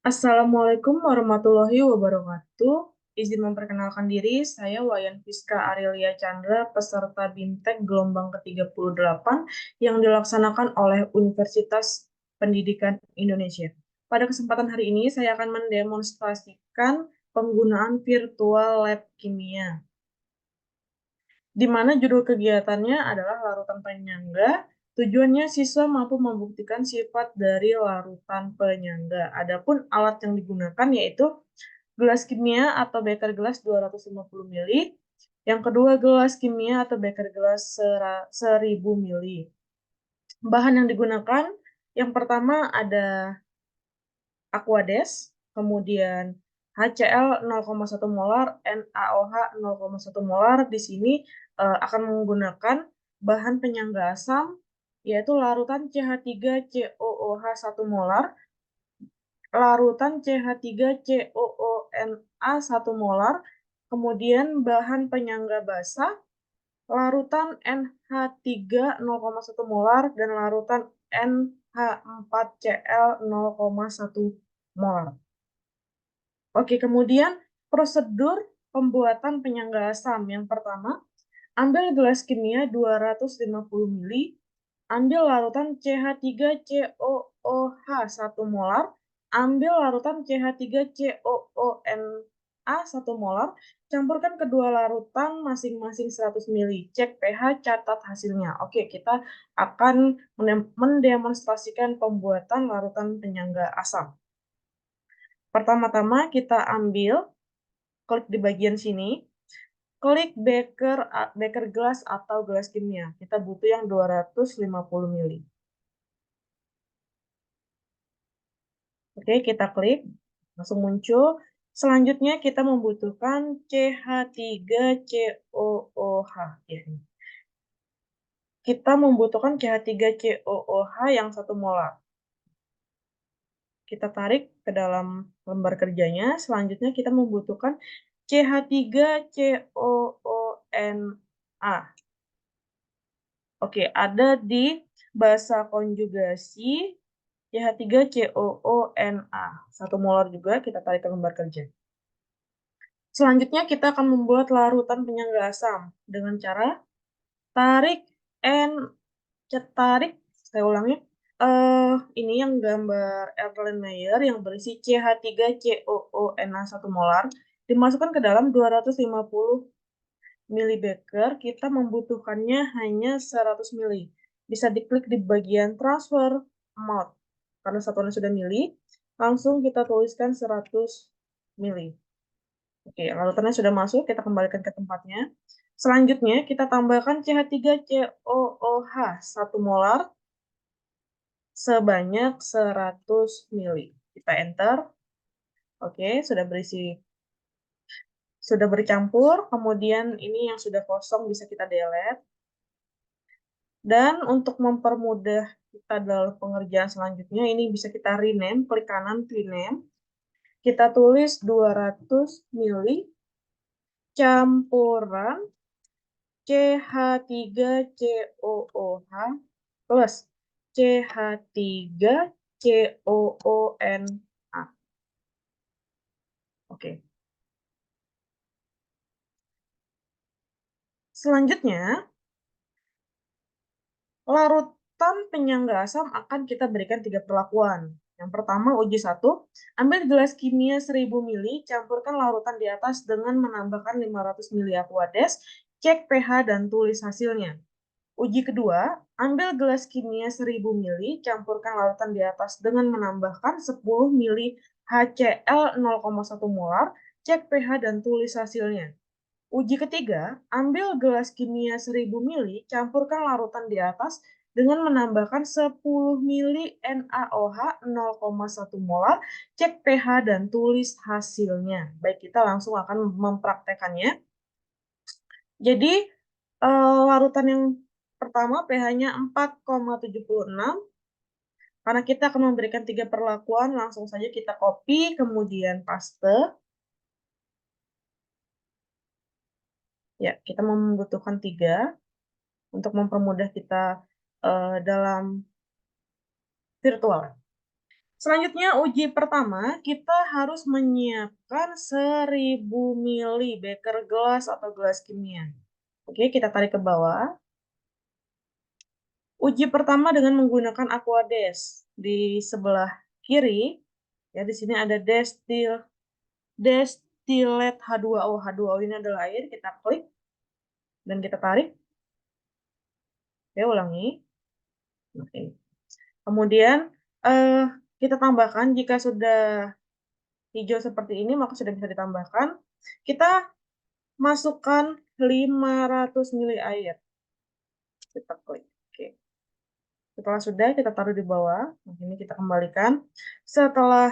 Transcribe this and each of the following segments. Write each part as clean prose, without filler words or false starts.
Assalamualaikum warahmatullahi wabarakatuh. Izin memperkenalkan diri, saya Wayan Fiska Arilia Chandra, peserta BIMTEK gelombang ke-38 yang dilaksanakan oleh Universitas Pendidikan Indonesia. Pada kesempatan hari ini, saya akan mendemonstrasikan penggunaan virtual lab kimia, di mana judul kegiatannya adalah larutan penyangga. Tujuannya siswa mampu membuktikan sifat dari larutan penyangga. Adapun alat yang digunakan yaitu gelas kimia atau beker gelas 250 mili. Yang kedua gelas kimia atau beker gelas 1000 mili. Bahan yang digunakan yang pertama ada Aquades, kemudian HCl 0,1 molar, NaOH 0,1 molar. Di sini akan menggunakan bahan penyangga asam, yaitu larutan CH3COOH 1 molar, larutan CH3COONA 1 molar, kemudian bahan penyangga basa, larutan NH3 0,1 molar, dan larutan NH4Cl 0,1 molar. Oke, kemudian prosedur pembuatan penyangga asam. Yang pertama, ambil gelas kimia 250 mili, ambil larutan CH3COOH 1 molar, ambil larutan CH3COONA 1 molar, campurkan kedua larutan masing-masing 100 mili. Cek pH, catat hasilnya. Oke, kita akan mendemonstrasikan pembuatan larutan penyangga asam. Pertama-tama kita ambil, klik di bagian sini, klik beker gelas atau gelas kimia. Kita butuh yang 250 mili. Oke, kita klik, langsung muncul. Selanjutnya kita membutuhkan CH3COOH. Ya. Kita membutuhkan CH3COOH yang 1 molar. Kita tarik ke dalam lembar kerjanya. Selanjutnya kita membutuhkan CH3COONA. Oke, ada di basa konjugasi CH3COONA. 1 molar juga kita tarik ke lembar kerja. Selanjutnya kita akan membuat larutan penyangga asam dengan cara tarik tarik, saya ulangi, ini yang gambar Erlenmeyer yang berisi CH3COONA 1 molar dimasukkan ke dalam 250 mili beker. Kita membutuhkannya hanya 100 mili. Bisa diklik di bagian transfer amount. Karena satuannya sudah mili, langsung kita tuliskan 100 mili. Oke, larutannya sudah masuk, kita kembalikan ke tempatnya. Selanjutnya, kita tambahkan CH3COOH 1 molar sebanyak 100 mili. Kita enter. Oke, sudah bercampur. Kemudian ini yang sudah kosong bisa kita delete. Dan untuk mempermudah kita dalam pengerjaan selanjutnya, ini bisa kita rename, klik kanan rename. Kita tulis 200 mili campuran CH3COOH plus CH3COONA. Oke. Selanjutnya, larutan penyangga asam akan kita berikan 3 perlakuan. Yang pertama, uji 1. Ambil gelas kimia 1000 mili, campurkan larutan di atas dengan menambahkan 500 mili Aquades, cek pH dan tulis hasilnya. Uji kedua, ambil gelas kimia 1000 mili, campurkan larutan di atas dengan menambahkan 10 mili HCl 0,1 molar, cek pH dan tulis hasilnya. Uji ketiga, ambil gelas kimia 1000 mili, campurkan larutan di atas dengan menambahkan 10 mili NaOH 0,1 molar, cek pH dan tulis hasilnya. Baik, kita langsung akan mempraktekannya. Jadi, larutan yang pertama pH-nya 4,76. Karena kita akan memberikan 3 perlakuan, langsung saja kita copy, kemudian paste. Ya, kita membutuhkan 3 untuk mempermudah kita dalam virtual. Selanjutnya, uji pertama, kita harus menyiapkan 1000 mili beker gelas atau gelas kimia. Oke, kita tarik ke bawah. Uji pertama dengan menggunakan Aquades. Di sebelah kiri, ya di sini ada destilet H2O. H2O ini adalah air, kita klik dan kita tarik. Oke, ulangi. Oke. Kemudian eh, kita tambahkan, jika sudah hijau seperti ini maka sudah bisa ditambahkan. Kita masukkan 500 mili air. Kita klik. Oke. Setelah sudah, kita taruh di bawah. Nah, ini kita kembalikan. Setelah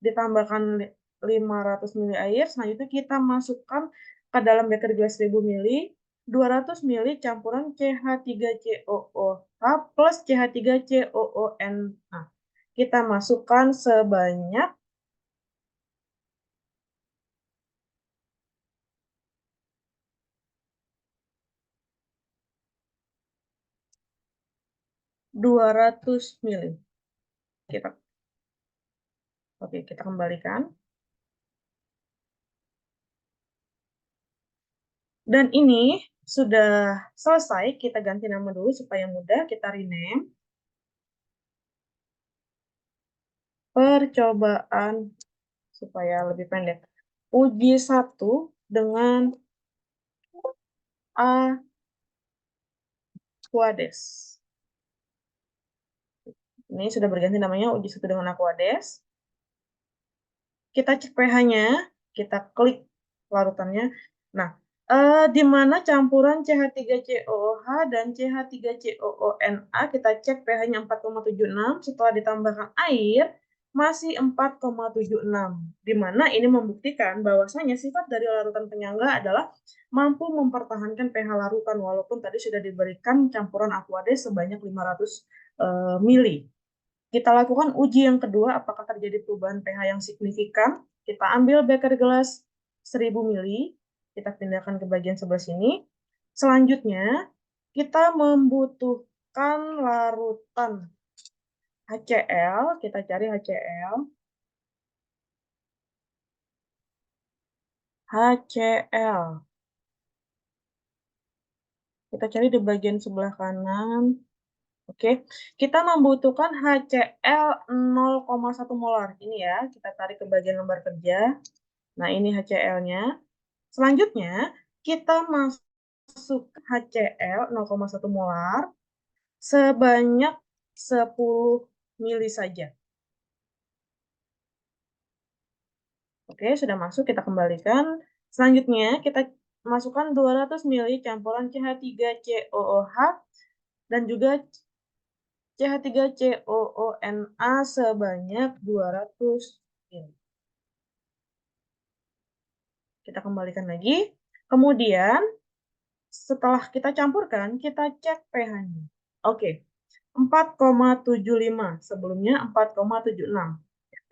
ditambahkan 500 mili air, selanjutnya kita masukkan ke dalam beker gelas 1000 mili, 200 mili campuran CH3COOH plus CH3COONA. Kita masukkan sebanyak 200 mili. Oke, kita kembalikan. Dan ini sudah selesai, kita ganti nama dulu supaya mudah, kita rename. Percobaan supaya lebih pendek. Uji 1 dengan Aquades. Ini sudah berganti namanya, uji 1 dengan Aquades. Kita cek pH-nya, kita klik larutannya. Nah, di mana campuran CH3COOH dan CH3COONA, kita cek pH-nya 4,76, setelah ditambahkan air, masih 4,76. Di mana ini membuktikan bahwasanya sifat dari larutan penyangga adalah mampu mempertahankan pH larutan, walaupun tadi sudah diberikan campuran Aquades sebanyak 500 mili. Kita lakukan uji yang kedua, apakah terjadi perubahan pH yang signifikan. Kita ambil beker gelas 1000 mili, kita pindahkan ke bagian sebelah sini. Selanjutnya, kita membutuhkan larutan HCl, kita cari HCl. HCl. Kita cari di bagian sebelah kanan. Oke, kita membutuhkan HCl 0,1 molar. Ini ya, kita tarik ke bagian lembar kerja. Nah, ini HCl-nya. Selanjutnya, kita masuk HCl 0,1 molar sebanyak 10 mili saja. Oke, sudah masuk, kita kembalikan. Selanjutnya, kita masukkan 200 mili campuran CH3COOH dan juga CH3COONA sebanyak 200 mili. Kita kembalikan lagi. Kemudian, setelah kita campurkan, kita cek pH-nya. Oke, 4,75. Sebelumnya 4,76.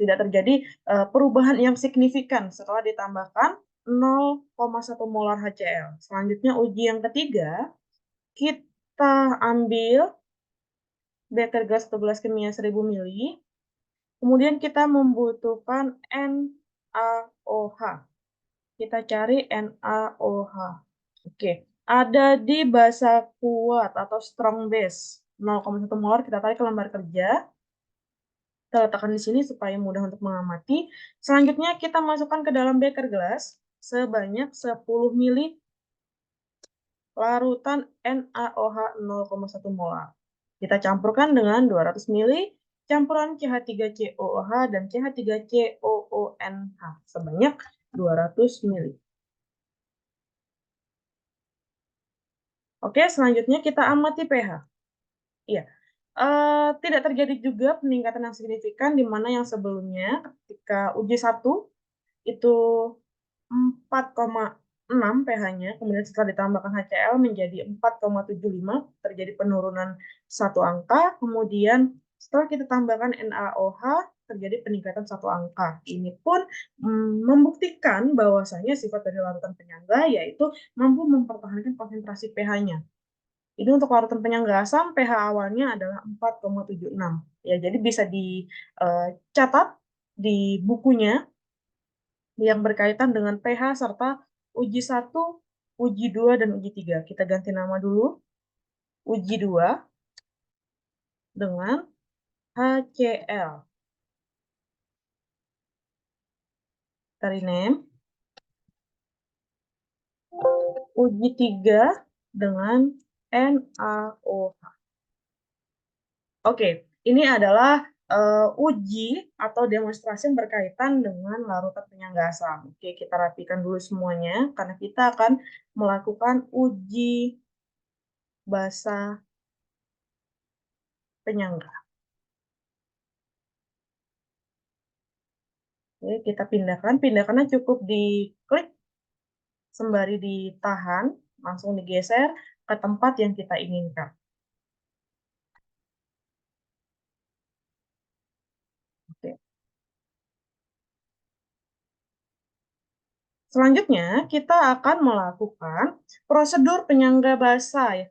Tidak terjadi perubahan yang signifikan setelah ditambahkan 0,1 molar HCl. Selanjutnya uji yang ketiga, kita ambil beker gas atau gelas kimia 1000 mili. Kemudian kita membutuhkan NaOH. Kita cari NaOH. Oke, ada di basa kuat atau strong base 0,1 molar, kita tarik ke lembar kerja. Kita letakkan di sini supaya mudah untuk mengamati. Selanjutnya kita masukkan ke dalam beker gelas sebanyak 10 mili larutan NaOH 0,1 molar. Kita campurkan dengan 200 mili campuran CH3COOH dan CH3COONH sebanyak 200 mili. Oke, selanjutnya kita amati pH. Iya, tidak terjadi juga peningkatan yang signifikan, di mana yang sebelumnya ketika uji 1 itu 4,6 pH-nya, kemudian setelah ditambahkan HCl menjadi 4,75, terjadi penurunan 1 angka, kemudian setelah kita tambahkan NaOH, terjadi peningkatan 1 angka. Ini pun membuktikan bahwasanya sifat dari larutan penyangga yaitu mampu mempertahankan konsentrasi pH-nya. Ini untuk larutan penyangga asam, pH awalnya adalah 4,76. Ya, jadi bisa dicatat di bukunya yang berkaitan dengan pH serta uji 1, uji 2, dan uji 3. Kita ganti nama dulu. Uji 2 dengan HCl. Kita rename. Uji 3 dengan NaOH. Oke, ini adalah uji atau demonstrasi yang berkaitan dengan larutan penyangga asam. Oke, kita rapikan dulu semuanya karena kita akan melakukan uji basa penyangga. Oke, kita pindahkan. Pindahkannya cukup diklik sembari ditahan, langsung digeser ke tempat yang kita inginkan. Oke. Selanjutnya, kita akan melakukan prosedur penyangga basa ya.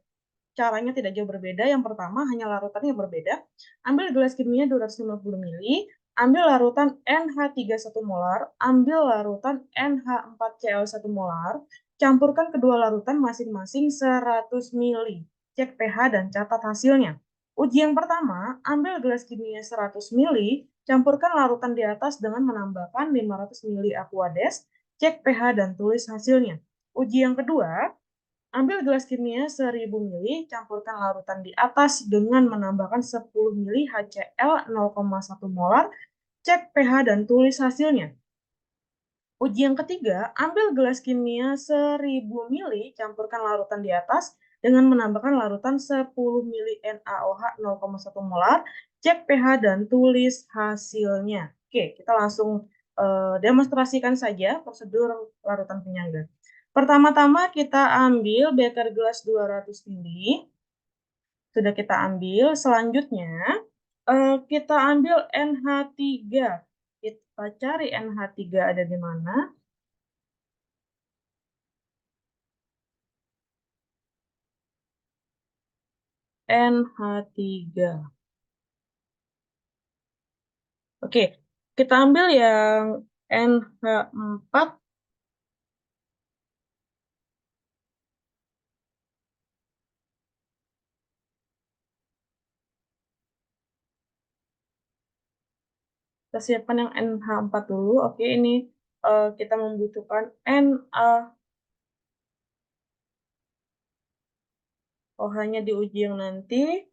Caranya tidak jauh berbeda. Yang pertama, hanya larutannya yang berbeda. Ambil gelas kimia 250 ml, ambil larutan NH3 1 molar, ambil larutan NH4Cl 1 molar, campurkan kedua larutan masing-masing 100 ml. Cek pH dan catat hasilnya. Uji yang pertama, ambil gelas kimia 100 ml, campurkan larutan di atas dengan menambahkan 500 ml Aquades, cek pH dan tulis hasilnya. Uji yang kedua, ambil gelas kimia 1000 ml, campurkan larutan di atas dengan menambahkan 10 ml HCl 0,1 molar, cek pH dan tulis hasilnya. Uji yang ketiga, ambil gelas kimia 1000 ml, campurkan larutan di atas dengan menambahkan larutan 10 ml NaOH 0,1 molar, cek pH dan tulis hasilnya. Oke, kita langsung demonstrasikan saja prosedur larutan penyangga. Pertama-tama kita ambil beker gelas 200 ml. Sudah kita ambil. Selanjutnya kita ambil NH3. Kita cari NH3 ada di mana. NH3. Oke, kita ambil yang NH4. Kita siapkan yang NH4 dulu. Oke, ini kita membutuhkan NaOH-nya di uji yang nanti.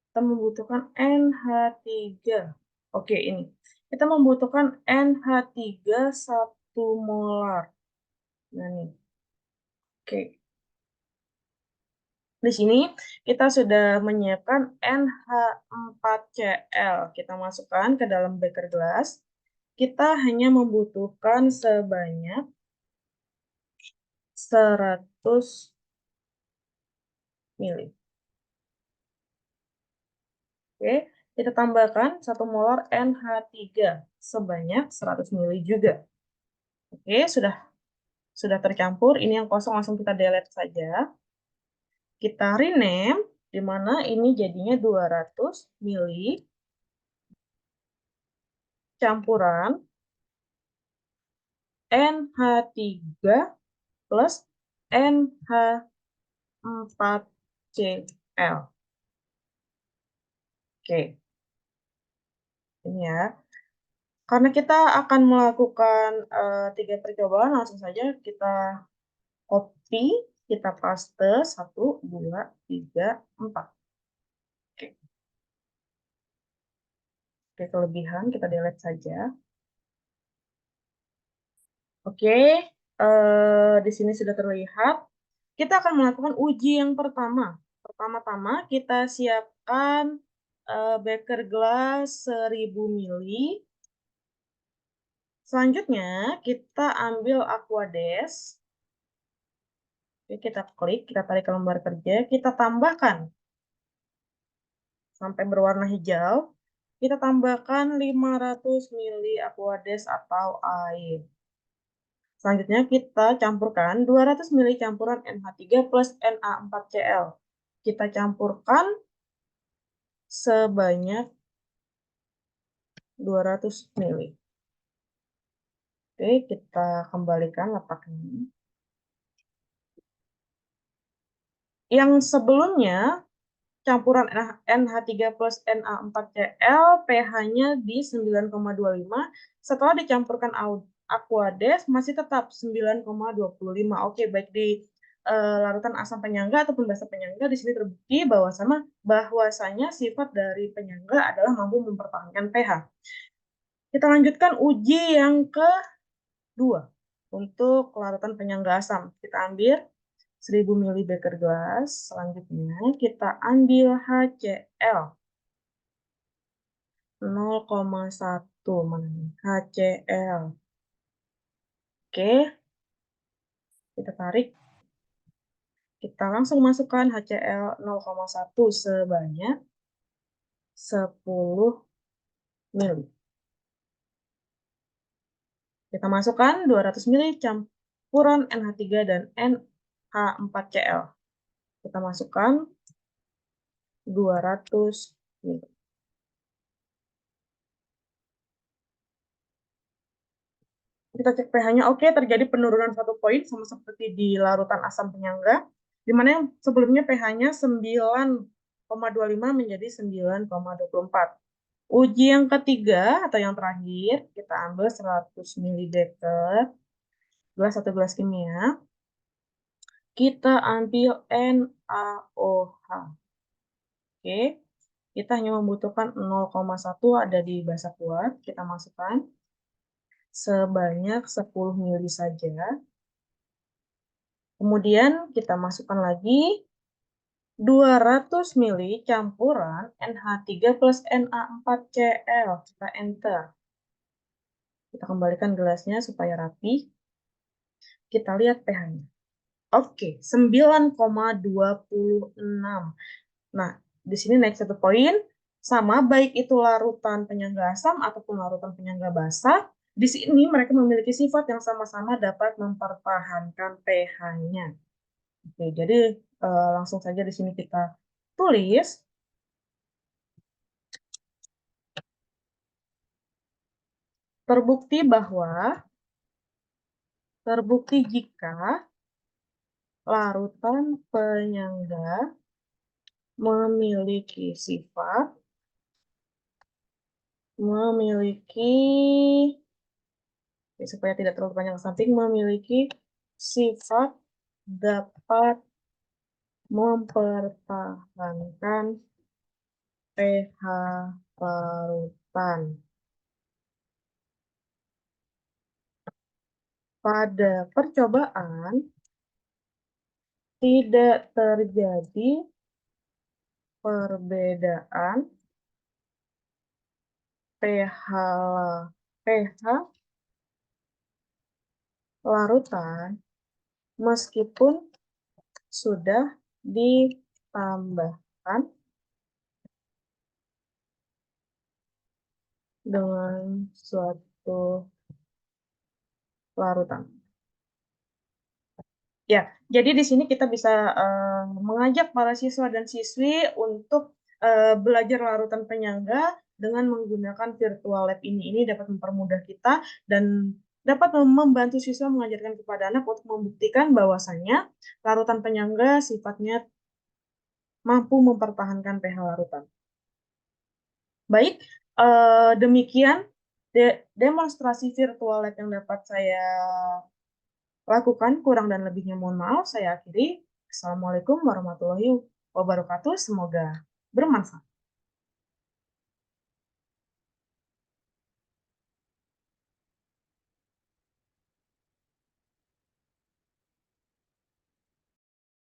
Kita membutuhkan NH3. Oke, ini. Kita membutuhkan NH3 1 molar. Nah, nih. Oke. Di sini kita sudah menyiapkan NH4Cl. Kita masukkan ke dalam beker gelas. Kita hanya membutuhkan sebanyak 100 ml. Oke, kita tambahkan 1 molar NH3 sebanyak 100 ml juga. Oke, sudah tercampur. Ini yang kosong langsung kita delete saja. Kita rename, di mana ini jadinya 200 ml campuran NH3 plus NH4Cl. Oke, ini ya. Karena kita akan melakukan 3 percobaan, langsung saja kita copy, kita paste 1, 2, 3, 4. Oke. Oke, kelebihan kita delete saja. Oke, di sini sudah terlihat. Kita akan melakukan uji yang pertama. Pertama-tama kita siapkan beker gelas 1000 ml. Selanjutnya kita ambil Aquades. Oke, kita klik, kita tarik ke lembar kerja, kita tambahkan sampai berwarna hijau. Kita tambahkan 500 ml Aquades atau air. Selanjutnya kita campurkan 200 ml campuran NH3 plus Na4Cl. kita campurkan sebanyak 200 ml. Oke, kita kembalikan letaknya. Yang sebelumnya, campuran NH3 plus Na4Cl, pH-nya di 9,25. Setelah dicampurkan Aquades, masih tetap 9,25. Oke, baik di larutan asam penyangga ataupun basa penyangga, di sini terbukti bahwasanya sifat dari penyangga adalah mampu mempertahankan pH. Kita lanjutkan uji yang kedua untuk larutan penyangga asam. Kita ambil 1000 ml beker gelas. Selanjutnya kita ambil HCl 0,1 HCl. Oke, kita tarik. Kita langsung masukkan HCl 0,1 sebanyak 10 ml. Kita masukkan 200 ml campuran NH3 dan NH4Cl. Kita masukkan 200 ml. Kita cek pH-nya, oke, terjadi penurunan 1 poin sama seperti di larutan asam penyangga, di mana yang sebelumnya pH-nya 9,25 menjadi 9,24. Uji yang ketiga atau yang terakhir, kita ambil 100 ml gelas atau gelas kimia. Kita ambil NaOH. Oke, kita hanya membutuhkan 0,1 ada di basa kuat. Kita masukkan sebanyak 10 ml saja. Kemudian kita masukkan lagi 200 ml campuran NH3 plus Na4Cl. Kita enter. Kita kembalikan gelasnya supaya rapi. Kita lihat pH-nya. Oke, 9,26. Nah, di sini naik 1 poin. Sama, baik itu larutan penyangga asam ataupun larutan penyangga basa. Di sini mereka memiliki sifat yang sama-sama dapat mempertahankan pH-nya. Oke, jadi langsung saja di sini kita tulis. Terbukti jika larutan penyangga memiliki supaya tidak terlalu banyak samping, memiliki sifat dapat mempertahankan pH larutan. Pada percobaan, tidak terjadi perbedaan pH larutan meskipun sudah ditambahkan dengan suatu larutan. Ya, jadi di sini kita bisa mengajak para siswa dan siswi untuk belajar larutan penyangga dengan menggunakan virtual lab ini dapat mempermudah kita dan dapat membantu siswa mengajarkan kepada anak untuk membuktikan bahwasannya larutan penyangga sifatnya mampu mempertahankan pH larutan. Baik, demikian demonstrasi virtual lab yang dapat saya lakukan. Kurang dan lebihnya mohon maaf. Saya akhiri. Assalamualaikum warahmatullahi wabarakatuh. Semoga bermanfaat.